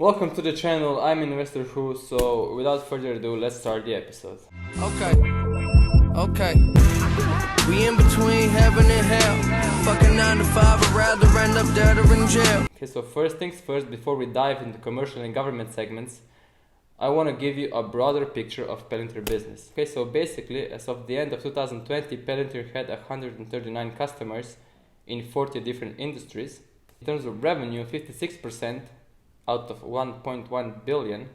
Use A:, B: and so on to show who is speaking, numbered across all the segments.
A: Welcome to the channel, I'm Investor Who, so without further ado, let's start the episode.
B: Okay. We in between heaven and hell. Fucking 9 to 5, I'd rather end up dead or in jail.
A: Okay, so first things first, before we dive into commercial and government segments, I want to give you a broader picture of Palantir business. Okay, so basically, as of the end of 2020, Palantir had 139 customers in 40 different industries. In terms of revenue, 56% out of 1.1 billion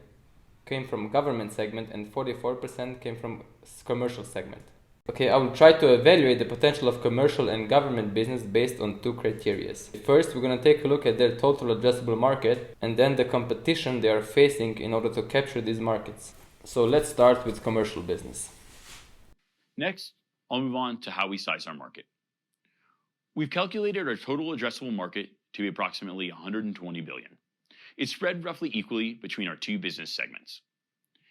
A: came from government segment and 44% came from commercial segment. Okay, I will try to evaluate the potential of commercial and government business based on two criteria. First, we're going to take a look at their total addressable market and then the competition they are facing in order to capture these markets. So let's start with commercial business.
C: Next, I'll move on to how we size our market. We've calculated our total addressable market to be approximately 120 billion. It's spread roughly equally between our two business segments.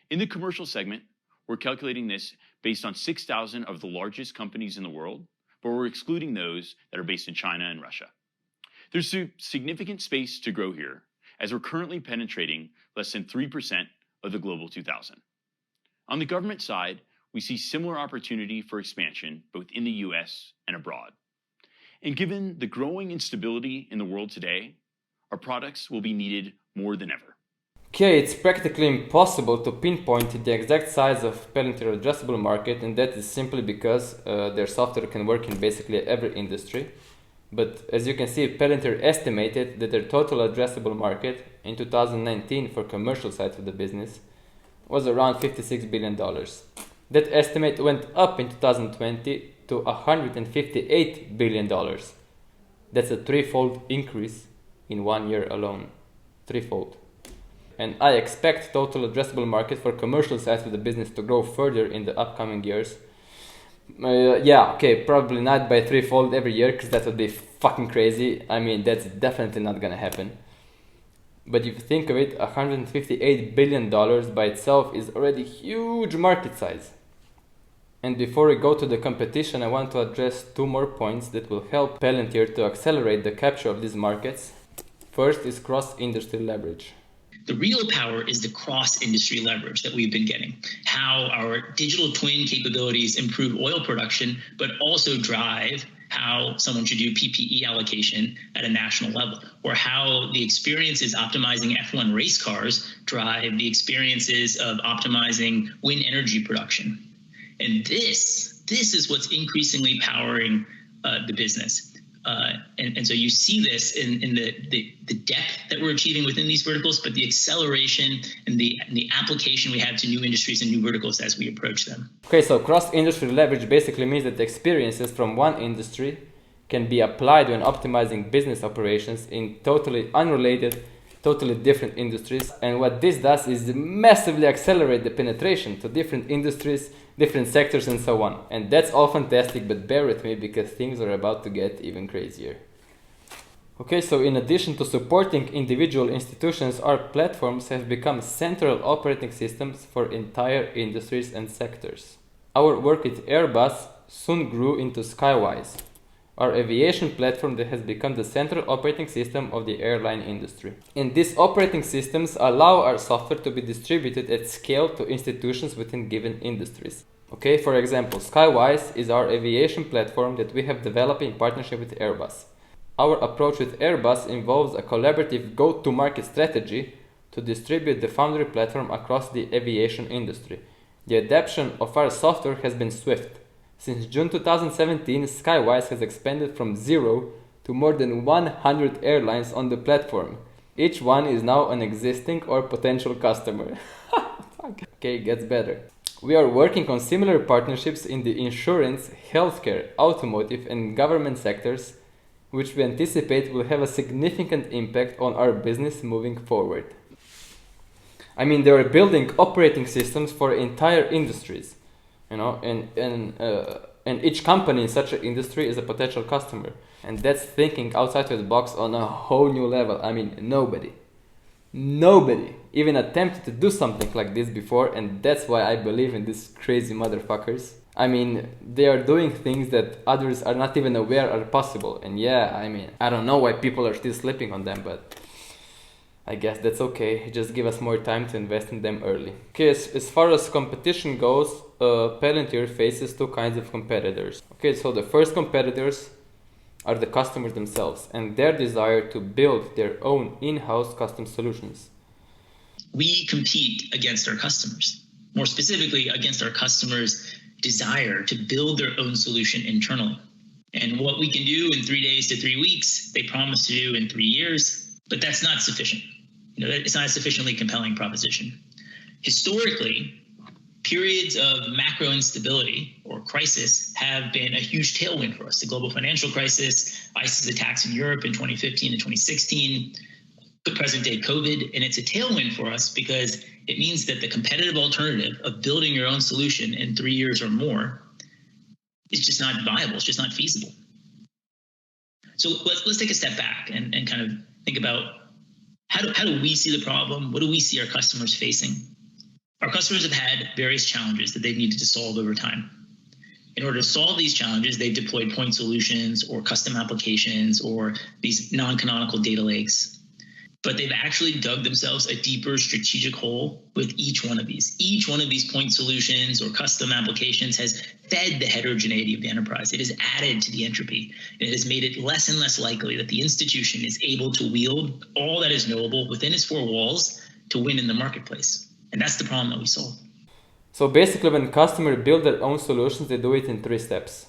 C: In the commercial segment, we're calculating this based on 6,000 of the largest companies in the world, but we're excluding those that are based in China and Russia. There's significant space to grow here, as we're currently penetrating less than 3% of the global 2,000. On the government side, we see similar opportunity for expansion both in the US and abroad. And given the growing instability in the world today, our products will be needed more than ever.
A: Okay, it's practically impossible to pinpoint the exact size of Palantir addressable market, and that is simply because their software can work in basically every industry. But as you can see, Palantir estimated that their total addressable market in 2019 for commercial side of the business was around $56 billion. That estimate went up in 2020 to $158 billion. That's a threefold increase in 1 year alone. Threefold. And I expect total addressable market for commercial side of the business to grow further in the upcoming years. Probably not by threefold every year, because that would be fucking crazy. I mean, that's definitely not gonna happen. But if you think of it, $158 billion by itself is already huge market size. And before we go to the competition, I want to address two more points that will help Palantir to accelerate the capture of these markets. First is cross-industry leverage.
D: The real power is the cross-industry leverage that we've been getting. How our digital twin capabilities improve oil production, but also drive how someone should do PPE allocation at a national level, or how the experiences optimizing F1 race cars drive the experiences of optimizing wind energy production. And this is what's increasingly powering the business. And so you see this in the depth that we're achieving within these verticals, but the acceleration and the application we have to new industries and new verticals as we approach them.
A: Okay, so cross-industry leverage basically means that the experiences from one industry can be applied when optimizing business operations in totally unrelated, totally different industries. And what this does is massively accelerate the penetration to different industries, different sectors, and so on. And that's all fantastic, but bear with me because things are about to get even crazier. Okay, so in addition to supporting individual institutions, our platforms have become central operating systems for entire industries and sectors. Our work with Airbus soon grew into Skywise, our aviation platform that has become the central operating system of the airline industry. And these operating systems allow our software to be distributed at scale to institutions within given industries. Okay, for example, Skywise is our aviation platform that we have developed in partnership with Airbus. Our approach with Airbus involves a collaborative go-to-market strategy to distribute the Foundry platform across the aviation industry. The adoption of our software has been swift. Since June 2017, Skywise has expanded from 0 to more than 100 airlines on the platform. Each one is now an existing or potential customer. Okay, it gets better. We are working on similar partnerships in the insurance, healthcare, automotive, and government sectors, which we anticipate will have a significant impact on our business moving forward. I mean, they are building operating systems for entire industries. And each company in such an industry is a potential customer. And that's thinking outside of the box on a whole new level. I mean, nobody even attempted to do something like this before, and that's why I believe in these crazy motherfuckers. I mean, they are doing things that others are not even aware are possible. And yeah, I mean, I don't know why people are still sleeping on them, but I guess that's okay, just give us more time to invest in them early. Okay, as far as competition goes, Palantir faces two kinds of competitors. Okay, so the first competitors are the customers themselves and their desire to build their own in-house custom solutions.
D: We compete against our customers, more specifically against our customers' desire to build their own solution internally. And what we can do in 3 days to 3 weeks, they promise to do in 3 years, but that's not sufficient. It's not a sufficiently compelling proposition. Historically, periods of macro instability or crisis have been a huge tailwind for us. The global financial crisis, ISIS attacks in Europe in 2015 and 2016, the present day COVID, and it's a tailwind for us because it means that the competitive alternative of building your own solution in 3 years or more is just not viable. It's just not feasible. So let's take a step back and kind of think about how do we see the problem? What do we see our customers facing? Our customers have had various challenges that they've needed to solve over time. In order to solve these challenges, they've deployed point solutions or custom applications or these non-canonical data lakes. But they've actually dug themselves a deeper strategic hole with each one of these. Each one of these point solutions or custom applications has fed the heterogeneity of the enterprise. It has added to the entropy. And it has made it less and less likely that the institution is able to wield all that is knowable within its four walls to win in the marketplace. And that's the problem that we solve.
A: So basically, when customers build their own solutions, they do it in 3 steps.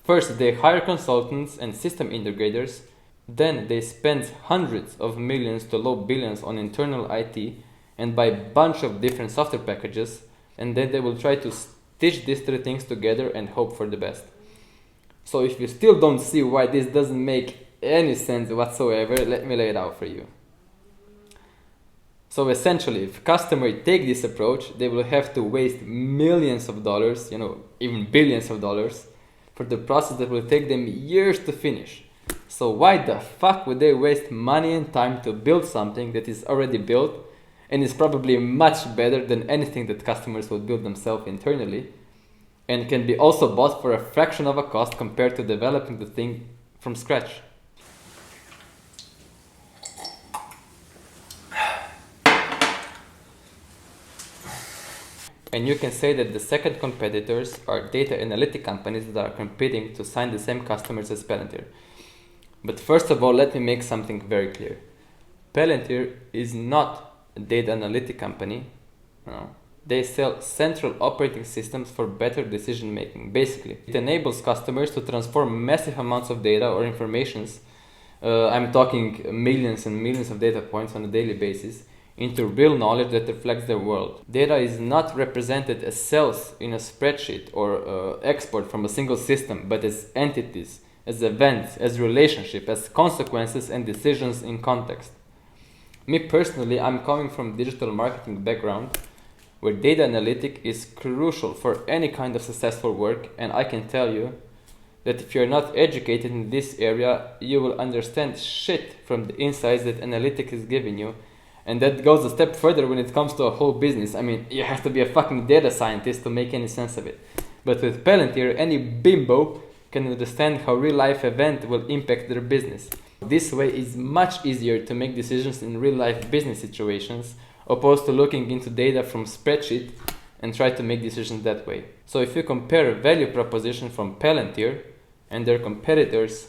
A: First, they hire consultants and system integrators. Then they spend hundreds of millions to low billions on internal IT and buy a bunch of different software packages, and then they will try to stitch these 3 things together and hope for the best. So if you still don't see why this doesn't make any sense whatsoever, let me lay it out for you. So essentially, if customers take this approach, they will have to waste millions of dollars, even billions of dollars, for the process that will take them years to finish. So why the fuck would they waste money and time to build something that is already built and is probably much better than anything that customers would build themselves internally and can be also bought for a fraction of a cost compared to developing the thing from scratch? And you can say that the second competitors are data analytic companies that are competing to sign the same customers as Palantir. But first of all, let me make something very clear. Palantir is not a data analytic company. No. They sell central operating systems for better decision making. Basically, it enables customers to transform massive amounts of data or informations, I'm talking millions and millions of data points on a daily basis, into real knowledge that reflects their world. Data is not represented as cells in a spreadsheet or export from a single system, but as entities, as events, as relationship, as consequences and decisions in context. Me personally, I'm coming from digital marketing background where data analytic is crucial for any kind of successful work, and I can tell you that if you're not educated in this area, you will understand shit from the insights that analytics is giving you. And that goes a step further when it comes to a whole business. I mean, you have to be a fucking data scientist to make any sense of it. But with Palantir, any bimbo can understand how real-life event will impact their business. This way is much easier to make decisions in real-life business situations, opposed to looking into data from spreadsheet and try to make decisions that way. So if you compare value proposition from Palantir and their competitors,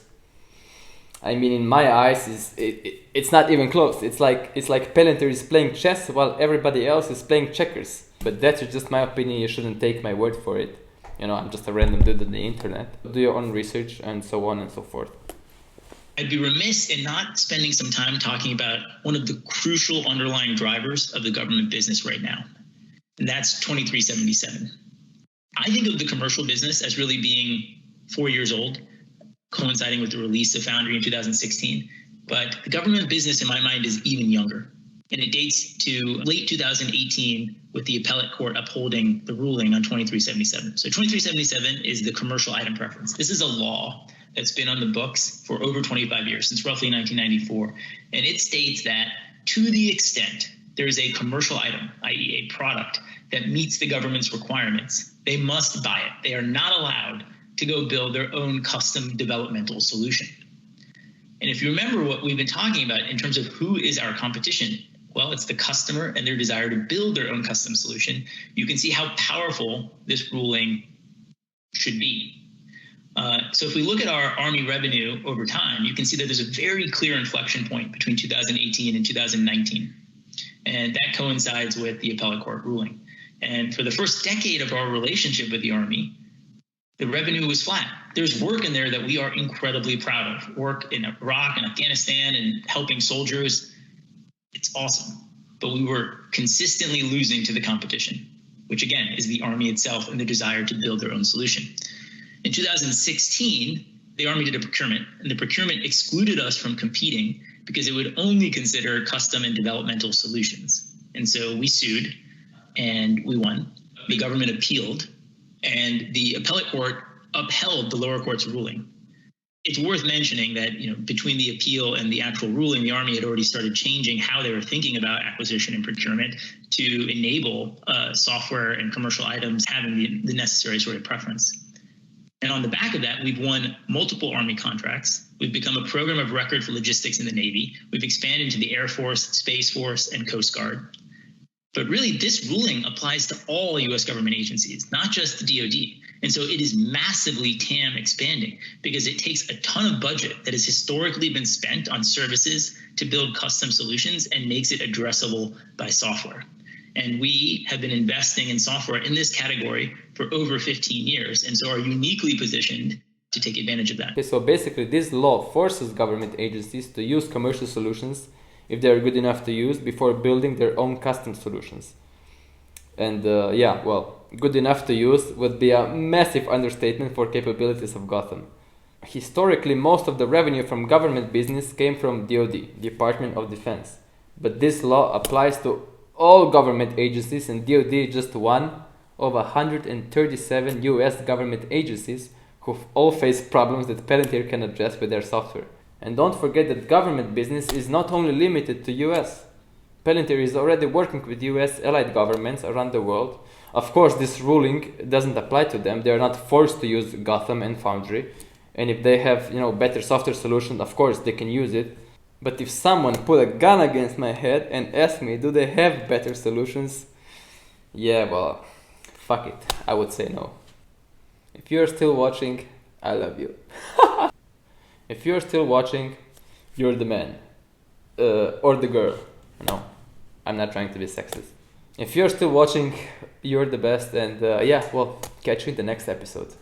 A: I mean, in my eyes, it's not even close. It's like Palantir is playing chess while everybody else is playing checkers. But that's just my opinion. You shouldn't take my word for it. I'm just a random dude on the internet. Do your own research and so on and so forth.
D: I'd be remiss in not spending some time talking about one of the crucial underlying drivers of the government business right now, and that's 2377. I think of the commercial business as really being 4 years old, coinciding with the release of Foundry in 2016. But the government business, in my mind, is even younger. And it dates to late 2018 with the appellate court upholding the ruling on 2377. So 2377 is the commercial item preference. This is a law that's been on the books for over 25 years, since roughly 1994. And it states that to the extent there is a commercial item, i.e. a product, that meets the government's requirements, they must buy it. They are not allowed to go build their own custom developmental solution. And if you remember what we've been talking about in terms of who is our competition, well, it's the customer and their desire to build their own custom solution. You can see how powerful this ruling should be. So if we look at our Army revenue over time, you can see that there's a very clear inflection point between 2018 and 2019. And that coincides with the appellate court ruling. And for the first decade of our relationship with the Army, the revenue was flat. There's work in there that we are incredibly proud of. Work in Iraq and Afghanistan and helping soldiers. It's awesome. But we were consistently losing to the competition, which again is the Army itself and the desire to build their own solution. In 2016, the Army did a procurement, and the procurement excluded us from competing because it would only consider custom and developmental solutions. And so we sued and we won. The government appealed, and the appellate court upheld the lower court's ruling. It's worth mentioning that, between the appeal and the actual ruling, the Army had already started changing how they were thinking about acquisition and procurement to enable software and commercial items having the necessary sort of preference. And on the back of that, we've won multiple Army contracts. We've become a program of record for logistics in the Navy. We've expanded into the Air Force, Space Force, and Coast Guard. But really, this ruling applies to all U.S. government agencies, not just the DoD. And so it is massively TAM expanding because it takes a ton of budget that has historically been spent on services to build custom solutions and makes it addressable by software. And we have been investing in software in this category for over 15 years, and so are uniquely positioned to take advantage of that.
A: Okay, so basically this law forces government agencies to use commercial solutions if they're good enough to use before building their own custom solutions. And good enough to use would be a massive understatement for capabilities of Gotham. Historically, most of the revenue from government business came from DoD, Department of Defense. But this law applies to all government agencies, and DoD is just one of 137 US government agencies who all face problems that Palantir can address with their software. And don't forget that government business is not only limited to US. Palantir is already working with US allied governments around the world. Of course, this ruling doesn't apply to them. They are not forced to use Gotham and Foundry. And if they have, better software solutions, of course, they can use it. But if someone put a gun against my head and asked me, do they have better solutions? Fuck it. I would say no. If you're still watching, I love you. If you're still watching, you're the man. Or the girl. No, I'm not trying to be sexist. If you're still watching, you're the best. And catch you in the next episode.